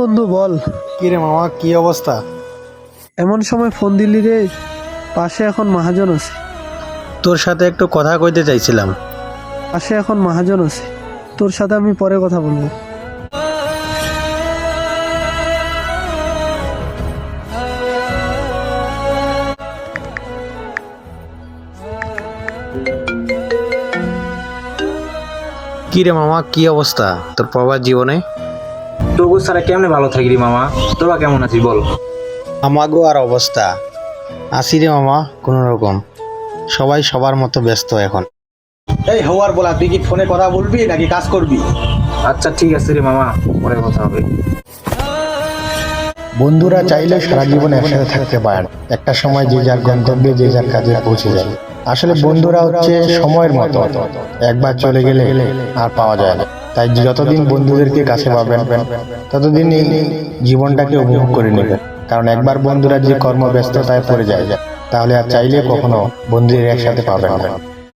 বন্ধু বল। কি রে মামা, কি অবস্থা? এমন সময় ফোন দিলি রে? পাশে এখন মহাজন আছে। তোর সাথে একটু কথা কইতে চাইছিলাম। পাশে এখন মহাজন আছে, তোর সাথে আমি পরে কথা বলবো। কি রে মামা, কি অবস্থা তোর প্রবাস জীবনে? তবু সারা কেমনে ভালো থাকি রে মামা, তোরা কেমন আছিস বল? আমাগো আর অবস্থা, আসি রে মামা কোনো রকম। সবাই সবার মতো ব্যস্ত এখন। এই হওয়ার বলা, তুই কি ফোনে কথা বলবি নাকি কাজ করবি? আচ্ছা ঠিক আছে রে মামা, পরে কথা হবে। বন্ধুরা চাইলে সারা জীবন একসাথে থাকতে পারে না, একটা সময় যে যার গন্তব্যে যে যার কাজে পৌঁছে যায়। আসলে বন্ধুরা হচ্ছে সময়ের মতো, একবার চলে গেলে আর পাওয়া যায় না। তাই যতদিন বন্ধুদেরকে কাছে পাবেন ততদিন এই জীবনটাকে উপভোগ করে নেবেন। কারণ একবার বন্ধুরা যে কর্মব্যস্ততায় পড়ে যায়, তাহলে আর চাইলে কখনো বন্ধুদের একসাথে পাবেন না।